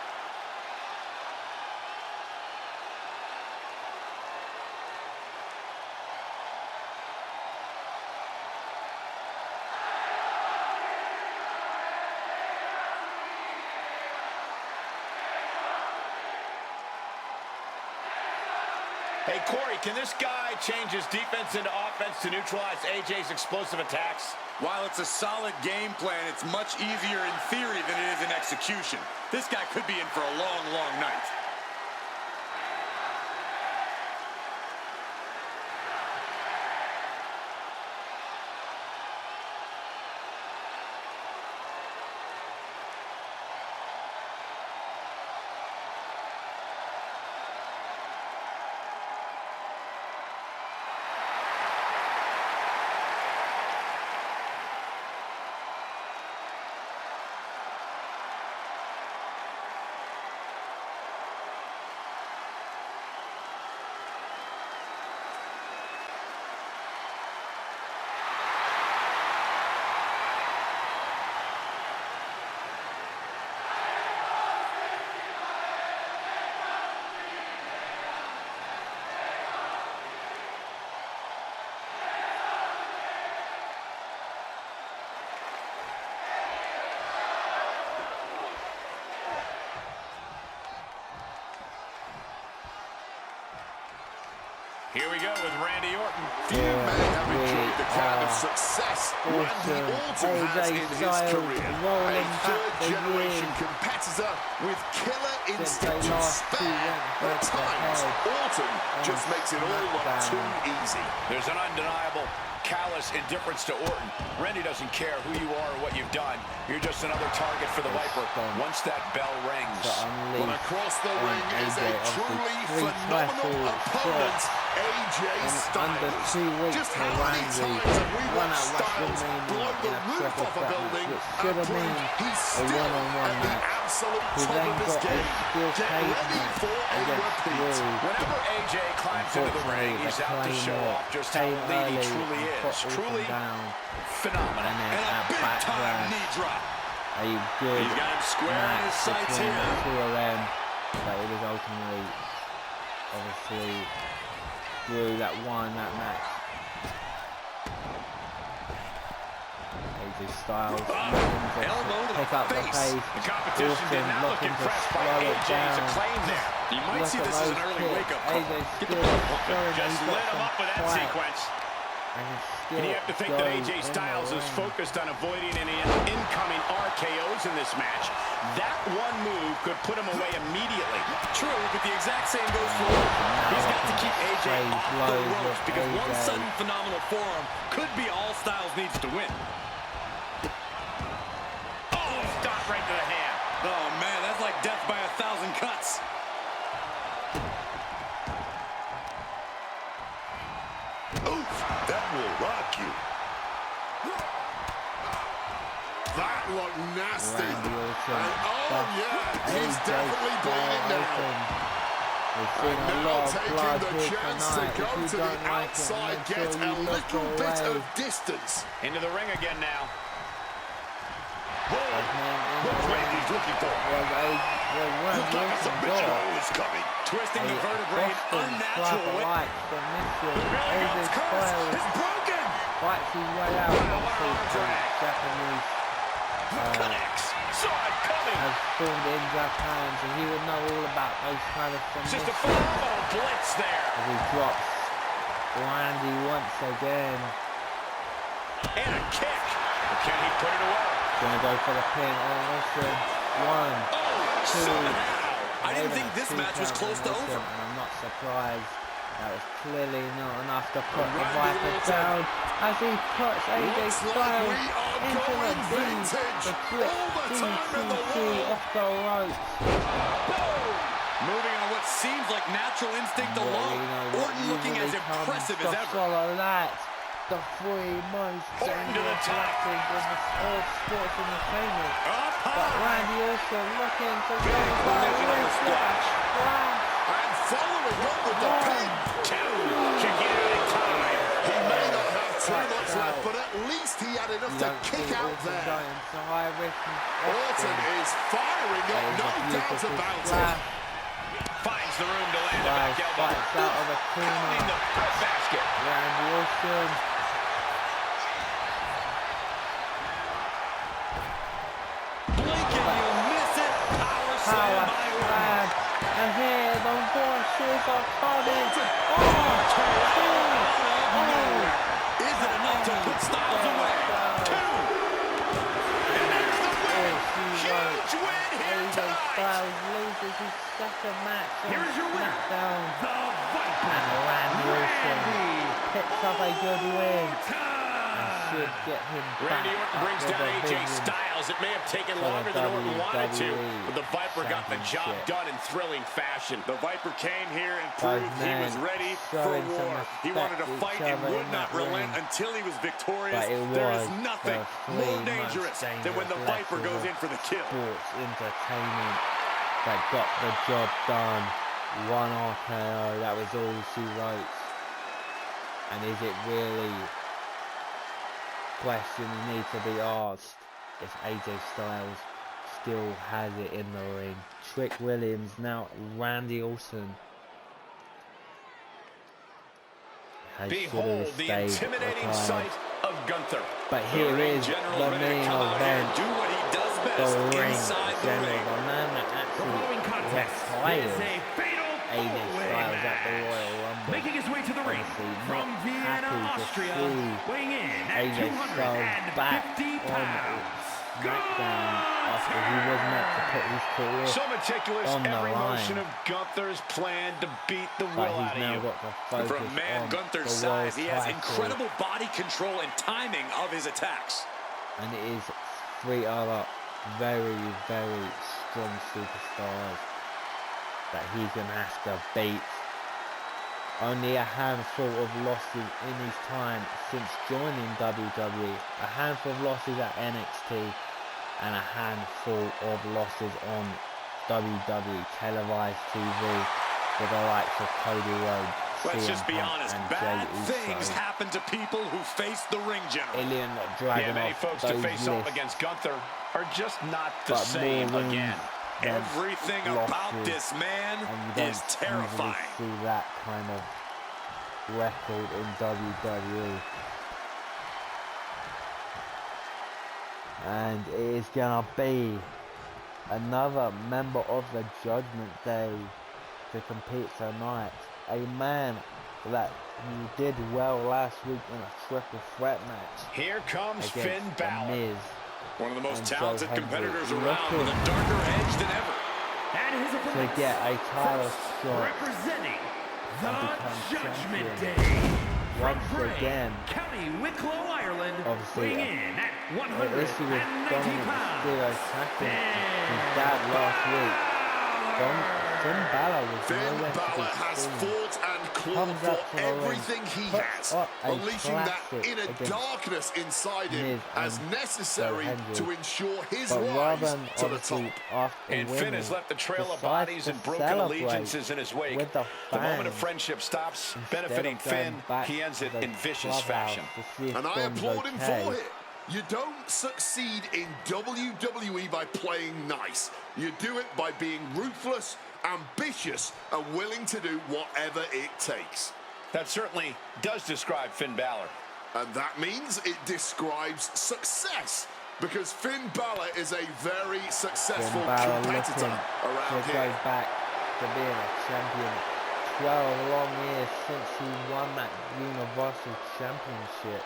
Hey, Corey, can this guy change his defense into offense to neutralize AJ's explosive attacks? While it's a solid game plan, it's much easier in theory than it is in execution. This guy could be in for a long, long night. Here we go with Randy Orton. Few men have enjoyed the kind of success Randy Orton has in his career. A third-generation competitor with killer instinct and spare. At times, Orton just makes it all look too easy. There's an undeniable callous indifference to Orton. Randy doesn't care who you are or what you've done. You're just another target for the Viper once that bell rings. Well, across the ring is a truly phenomenal opponent, AJ Styles. Just how many times have we watched Styles blow the roof off a building and prove he's still at the absolute top of his game? Get ready for a repeat. Whenever AJ climbs into the ring, he's out to show off just how elite he truly is. Truly phenomenal. And a big-time knee drop. A good He's got him square in his sights between here. the two of them, but it was ultimately, obviously, Drew that won that match. AJ Styles elbow to pick up the face. pace. The competition did not look impressed by AJ's acclaim there. You might see this as an early wake-up call. Get the ball. Just lit him up with that sequence. And you have to think that AJ Styles is focused on avoiding any incoming RKOs in this match. That one move could put him away immediately. True, but the exact same goes for Orton. He's got to keep AJ off the ropes because one sudden phenomenal forearm could be all Styles needs to win. Oh, stop right to the hand. Oh, man, that's like death by 1,000 cuts. Oof, that will rock you. That looked nasty. And oh yeah, he's definitely bleeding now. And now taking the chance to go to the outside, get a little bit of distance. Into the ring again now. What's Randy's looking for? Look like a submission roll is coming. Twisting the vertebrae in unnatural way. His curse is broken. Fights his way out of the Japanese Connects. Saw it coming. has formed in Japan, so he would know all about those kind of Just a submissions. phenomenal blitz there. As he drops Randy once again. And a kick. Can he put it away? Gonna go for the pin. Awesome. One, two. I didn't think this match was close to over. And I'm not surprised. That was clearly not enough to put the Viper down as he puts AJ Styles into the beam. The quick DCC off the ropes. Moving on what seems like natural instinct alone. Orton looking as impressive as ever. Follow that. The three most dangerous matches in the sports entertainment. But Randy also looking to go for a win splash. And following up with the pin. Can get out in time. He may not have too much left, but at least he had enough to kick out there. Orton is firing up, no doubt about it. Finds the room to land a back elbow. Out of the corner. The basket. Randy Orton. Blink and you miss it. Power slam by Orton. And here the voices are coming. Is it enough to put Styles away? Huge win here tonight. Styles loses his second match. Here's your winner, the Viper. And Randy Orton picks up a good win. And should get him Randy back Orton brings up down the AJ division. Styles. It may have taken For longer the than Orton wanted to, WWE but the Viper got the job Championship. done in thrilling fashion. The Viper came here and Both proved he was men ready for showing some war. He wanted to respect fight each and other would in not that relent ring. until he was victorious. But it There was is nothing the more three dangerous most than when the dangerous Viper goes in for the kill. Sports entertainment that got the job done. One RKO, that was all she wrote. And is it really? Questions need to be asked if AJ Styles still has it in the ring. Trick Williams, now Randy Orton. Behold the intimidating sight of Gunther. But here is the main event. Do what he does best The ring inside the general, ring. the man that The following actually contest retired is a fatal AJ four-way Styles at the match. Royal Rumble. Making making his way to the ring from Vienna, Austria, weighing in at 250 pounds. SmackDown after he was meant to put his career So meticulous, on the every motion line. of Gunther's plan to beat the But will out he's of now you. got the focus For a man on Gunther's the world size, he has title. incredible body control and timing of his attacks. And it is 3 other very, very strong superstars that he's going to have to beat. Only a handful of losses in his time since joining WWE. A handful of losses at NXT and a handful of losses on WWE televised TV with the likes of Cody Rhodes, Let's CM just be Punk honest, and bad Jey things Uso. happen to people who face the ring general. Ilya not Yeah, dragging many off folks those to face off lists, against Gunther are just not the but same more wins again. than Everything losses, about this man and you is don't terrifying. usually see that kind of record in WWE. And it is gonna be another member of the Judgment Day to compete tonight. A man that did well last week in a triple threat match Here comes against Finn The Balor. Miz. One of the most And talented Joe competitors Hendry around with a darker edge than ever. And his to opponent, get a title shot representing the and become Judgment champion. Day. Once From Bray, again, County Wicklow, Ireland, obviously, weighing in at the 190 issue with Dominic pounds. Mysterio attacking his dad last week. Finn Balor was Finn nowhere to Balor be has seen. fought and clawed Comes for up to the ring, everything he puts has, up a unleashing that classic inner against darkness inside him Miz as and necessary Joe Hendry. to ensure his But rather rise than to the obviously top. after And winning, Finn has left the trail of decides bodies to and broken celebrate allegiances in his wake. with the The moment of fans friendship stops, instead benefiting of going Finn. back He ends to it the in vicious clubhouse fashion. to see if And I Dom's applaud him okay. for it. You don't succeed in WWE by playing nice. You do it by being ruthless, ambitious, and willing to do whatever it takes. That certainly does describe Finn Balor. And that means it describes success, because Finn Balor is a very successful Finn Balor competitor looking around to here. go back to being a champion. 12 long years since he won that Universal Championship.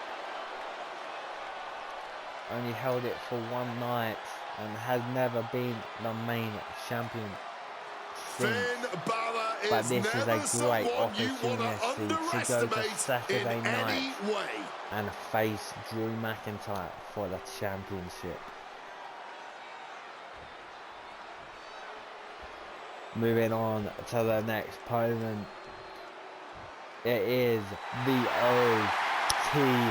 Only held it for one night and has never been the main champion since. Finn Balor But is this is never a great someone you want to opportunity to go to underestimate in Saturday any night way. and face Drew McIntyre for the championship. Moving on to the next opponent. It is the OTC,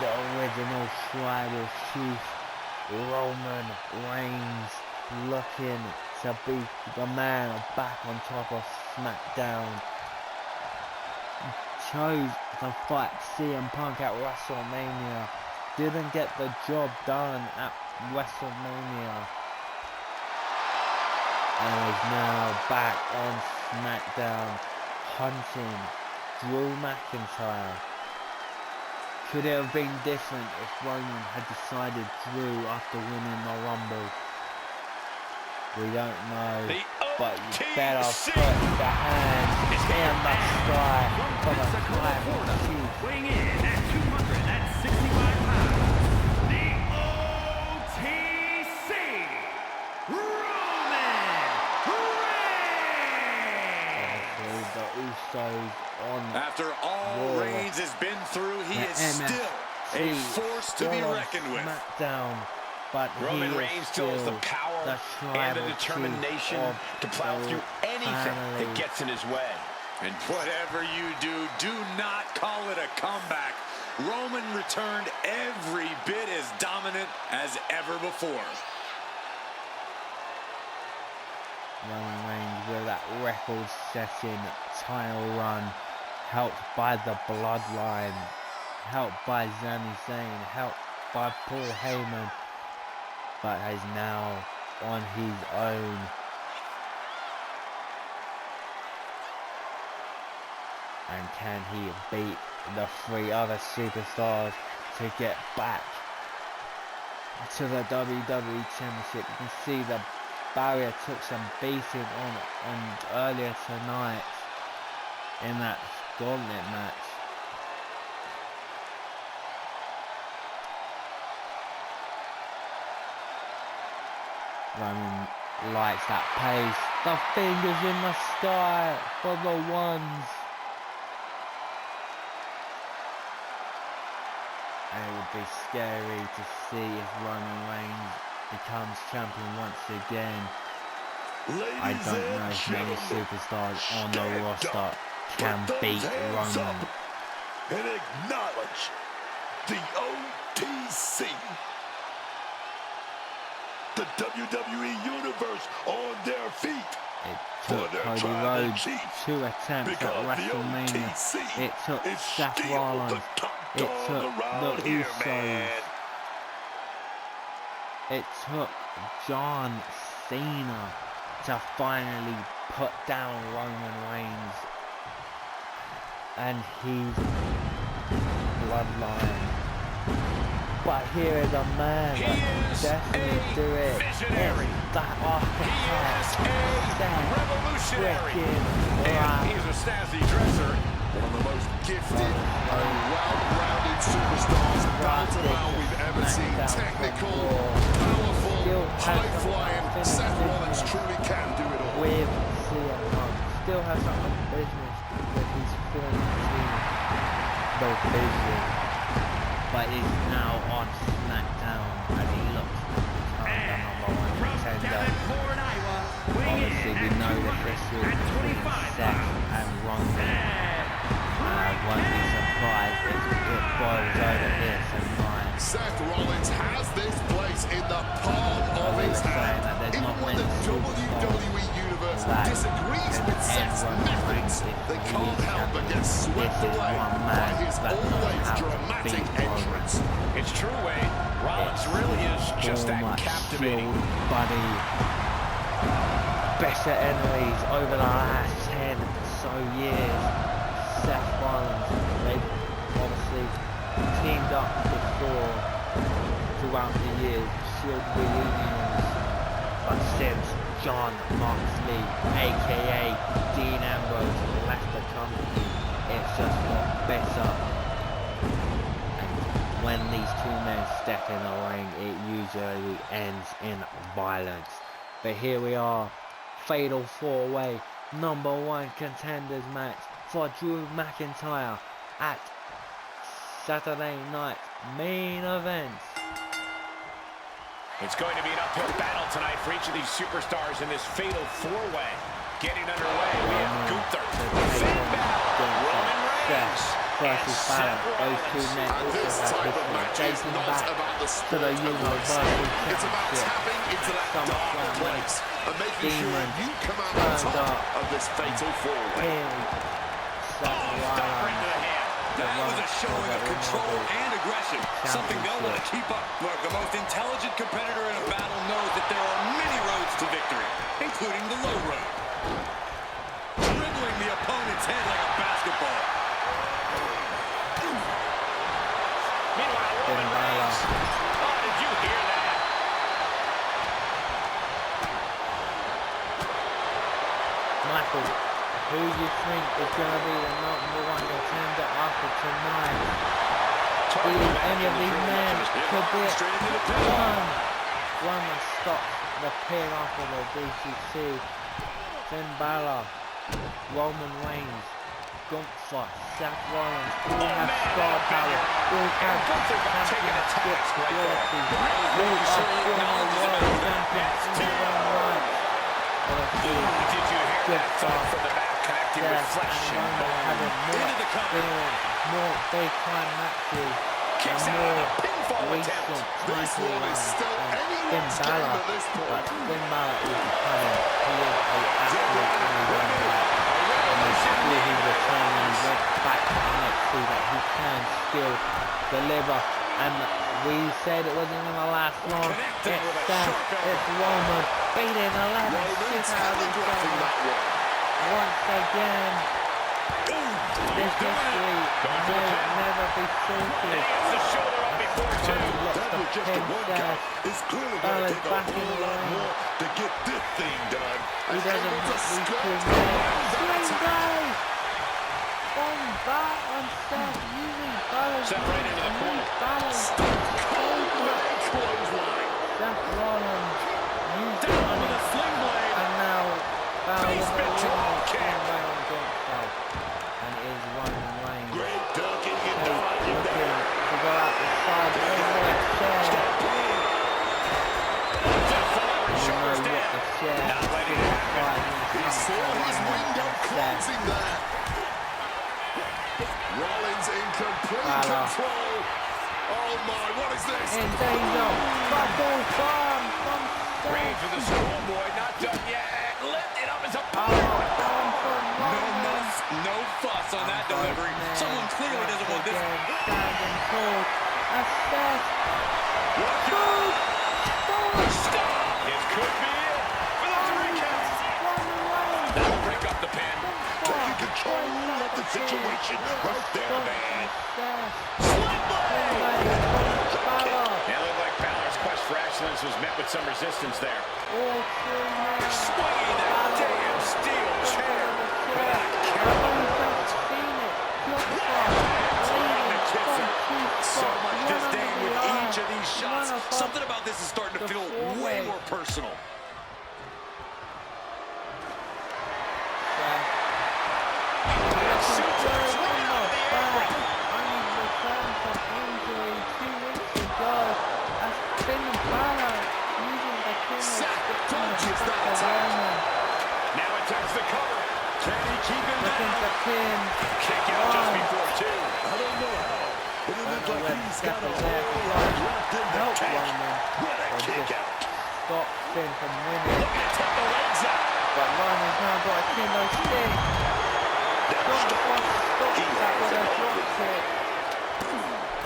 the original tribal chief, Roman Reigns, looking to be the man back on top of SmackDown. Chose to fight CM Punk at WrestleMania. Didn't get the job done at WrestleMania. And is now back on SmackDown, hunting Drew McIntyre. Could it have been different if Roman had decided Drew after winning the Rumble? We don't know, but you better put the hands in the sky for the tribal chief. Weighing in at 265 pounds, the OTC, Roman Reigns. The Usos on After all Raw. Reigns has been through, he The is still a force to be still on reckoned with. SmackDown, but Roman he Reigns is still has the still power the and the tribal determination chief to plow of through the anything family. that gets in his way. And whatever you do, do not call it a comeback. Roman returned every bit as dominant as ever before. Roman Reigns with that record-setting title run, helped by the Bloodline, helped by Sami Zayn, helped by Paul Heyman, but is now on his own. And can he beat the 3 other superstars to get back to the WWE Championship? You can see the barrier took some beating on earlier tonight. in that Gaulent match. Roman likes that pace. The fingers in the sky for the ones. And it would be scary to see if Roman Reigns becomes champion once again. I don't know if many superstars on the roster can beat Roman. And acknowledge the OTC. The WWE Universe on their feet. It took Cody Rhodes 2 attempts at WrestleMania. It took Seth Rollins. It took the Usos. It took John Cena to finally put down Roman Reigns and his bloodline. But here is a man that can definitely do it. Visionary. It's that archetype. Revolutionary. And he's a snazzy dresser. One of the most gifted and well-rounded superstars Baltimore we've ever seen. Technical, powerful, high-flying. Seth Rollins truly can do it all. With CM Punk. Still has some business with his former team, The Vision. But is now on SmackDown as he looks to become the #1 contender. Obviously, we know the history between Seth and Roman. I won't be surprised if it boils over here tonight. Seth Rollins has this place in the palm of his hand. Even when the WWE Universe disagrees with Seth's methods, they can't help but get swept away by his always dramatic entrance. It's true, Wade. Rollins really is just that captivating. Buddy. Better enemies over the last 10 or so years. Seth Rollins, they've obviously teamed up before throughout the years, Shield reunions, but since John Moxley, aka Dean Ambrose, left the company, it's just got better. And when these two men step in the ring, it usually ends in violence. But here we are, fatal 4-way, #1 contenders match for Drew McIntyre at Saturday Night Main Event. It's going to be an uphill battle tonight for each of these superstars in this fatal 4-way. Getting underway, we have Gunther, Finn Balor, Roman Reigns, versus Balor. Those two men also have history dating back to the Universal Championship. Dark place and making sure you come out on top of this fatal 4-way. That was a showing of control and aggression, something they'll want to keep up. Look, the most intelligent competitor in a battle knows that there are many roads to victory, including the low road. Dribbling the opponent's head like a basketball. Meanwhile, Roman Reigns. Oh, did you hear that? Michael, who do you think is going to be the #1 contender after tonight? Any of these men could be one that stops the pin after the DCC. Finn Balor, Roman Reigns, Gunther, Seth Rollins, all have star power, all have championship quality, all are former world champions in their own right. Did you hear that thump from the back connecting with flesh and bone? Having more experience, more big-time matches, and more recent title runs than Finn Balor. But Finn Balor is becoming, he is an absolute underrated. And before he returned and he went back to NXT, that he can still deliver. And we said it wasn't going to last long. It's Seth, it's Roman, beating 11 shit out of each other. Once again, this history will never be sorted. That was just a workout. It's clearly going to take a whole lot more to get this thing done. He doesn't want these two men. Sent right into the corner. Seth Rollins used the Down money, with a sling blade. and now Basement drop kick. And it is Roman Reigns. Great ducking and Looking dodging there. to go out the side. One more chair. You know what the chair Not letting it happen. He saw his window closing there. Rollins in complete control. Oh my, what is this? In danger. Bubble bomb from Reigns with the Seth. schoolboy, not done yet. Lifted up his Oh, opponent. bomb from No Rollins. muss, no fuss on that delivery. Someone clearly doesn't want this. Standing tall. That's Seth. Look out. Stop. This could be it. For the 3 count. That'll break up the pin. Taking control of the situation right there, man. Sling blade. It looked like Balor's quest for excellence was met with some resistance there. Swinging that damn steel chair. So much disdain with each of these shots. Something about this is starting to feel way more personal. Now attempts the cover. Can he keep him down? Kick out just before 2. I don't know how, but it looks like he's got a there whole to lot left in the help tank. Roman. What a kick out. Stop Finn from winning. Look at take the legs out. But Roman's now got a kendo stick.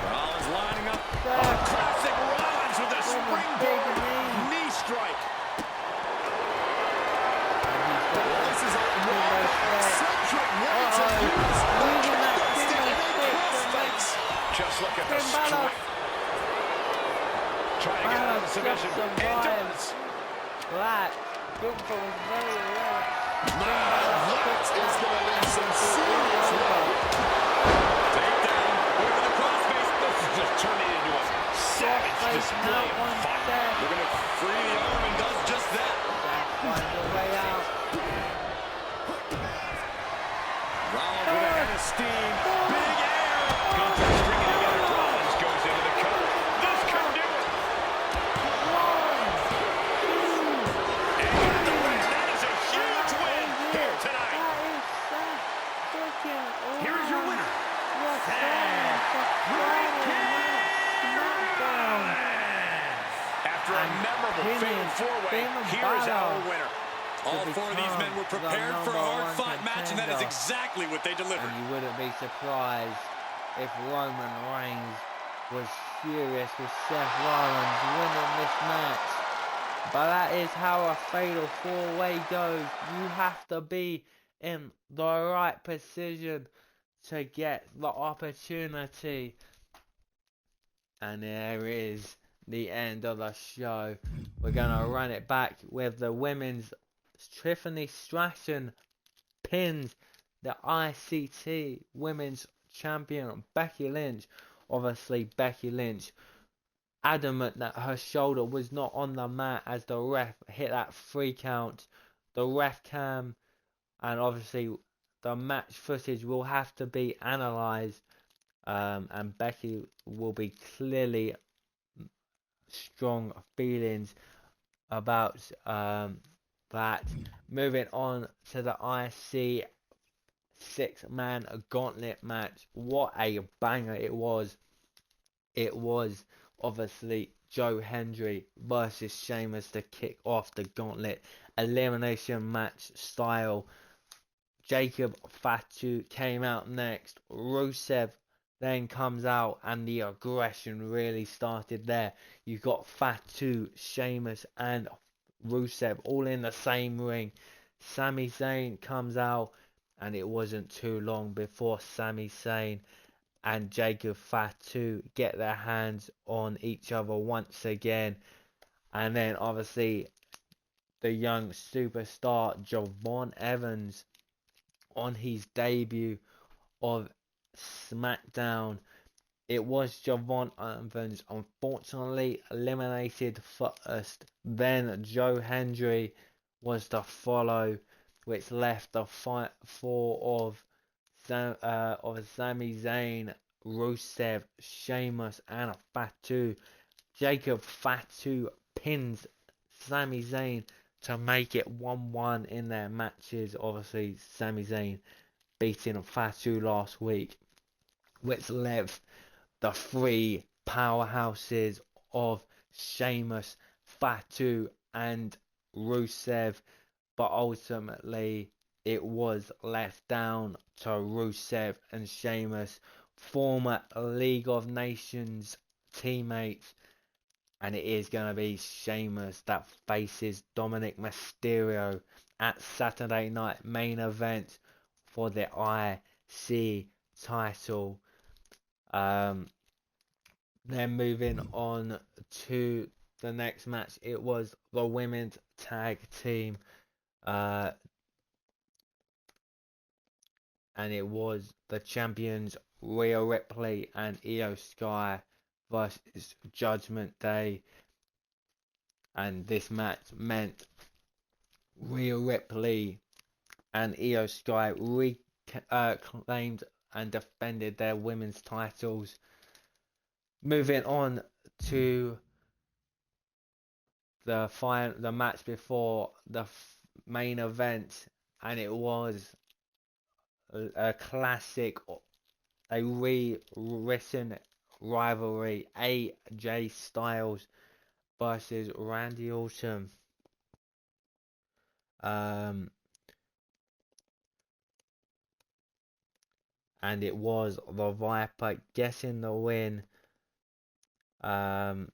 Rollins lining up. Seth. Classic Rollins with a springboard knee strike. This is a eccentric way to use Just look at the strength. Trying to get out of the submission. And does. Black. Gunther was very alert. That is going to leave some serious love. Takedown over the crossface. This is just turning into a savage display of fire. Looking to free the arm and does just that. Finds a way out. Rollins with a head of steam. Big air. Gunther stringing together. Rollins goes into the cover. This could do it. And got the win. That is a huge win here tonight. Here is your winner, After a memorable fatal 4-way, here's our winner. All 4 of these men were prepared for a hard-fought match, and that is exactly what they delivered. And you wouldn't be surprised if Roman Reigns was furious with Seth Rollins winning this match. But that is how a fatal 4-way goes. You have to be in the right position to get the opportunity. And there is the end of the show. We're going to run it back with the women's. Tiffany Stratton pins the ICT Women's Champion Becky Lynch. Obviously Becky Lynch adamant that her shoulder was not on the mat as the ref hit that 3 count. The ref cam and obviously the match footage will have to be analysed, and Becky will be clearly strong feelings about that. Moving on to the IC 6-man gauntlet match. What a banger it was. It was obviously Joe Hendry versus Sheamus to kick off the gauntlet elimination match style. Jacob Fatu came out next. Rusev then comes out, and the aggression really started there. You got Fatu, Sheamus and Rusev all in the same ring. Sami Zayn comes out, and it wasn't too long before Sami Zayn and Jacob Fatu get their hands on each other once again. And then obviously the young superstar Javon Evans on his debut of SmackDown it was Javon Evans, unfortunately eliminated first. Then Joe Hendry was to follow, which left the fight four of Sami Zayn, Rusev, Sheamus, and Fatu. Jacob Fatu pins Sami Zayn to make it 1-1 in their matches. Obviously, Sami Zayn beating Fatu last week, which left the three powerhouses of Sheamus, Fatu, and Rusev. But ultimately, it was left down to Rusev and Sheamus, former League of Nations teammates. And it is going to be Sheamus that faces Dominic Mysterio at Saturday night main event for the IC title. Then moving on to the next match, it was the women's tag team. And it was the champions Rhea Ripley and Io Sky versus Judgment Day. And this match meant Rhea Ripley and Io Sky reclaimed and defended their women's titles. Moving on to the match before the main event, and it was a classic, a rewritten rivalry. AJ Styles versus Randy Orton. And it was the Viper getting the win over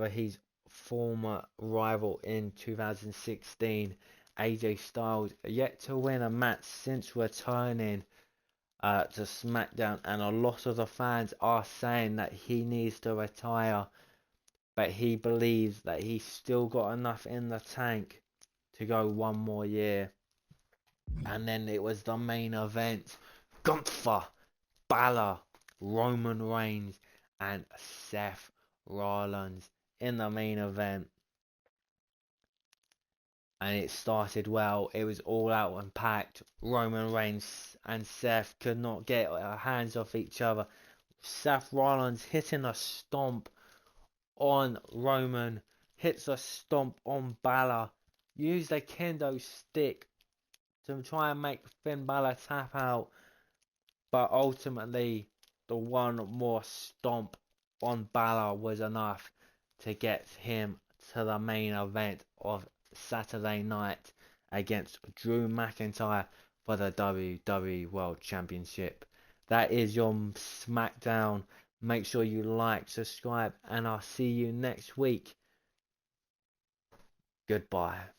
his former rival in 2016. AJ Styles yet to win a match since returning to SmackDown, and a lot of the fans are saying that he needs to retire, but he believes that he's still got enough in the tank to go one more year. And then it was the main event: Gunther, Balor, Roman Reigns, and Seth Rollins in the main event. And it started well. It was all out and packed. Roman Reigns and Seth could not get their hands off each other. Seth Rollins hitting a stomp on Roman, hits a stomp on Balor, used a kendo stick to try and make Finn Balor tap out, but ultimately the one more stomp on Balor was enough to get him to the main event of Saturday night against Drew McIntyre for the WWE World Championship. That is your SmackDown. Make sure you like, subscribe, and I'll see you next week. Goodbye.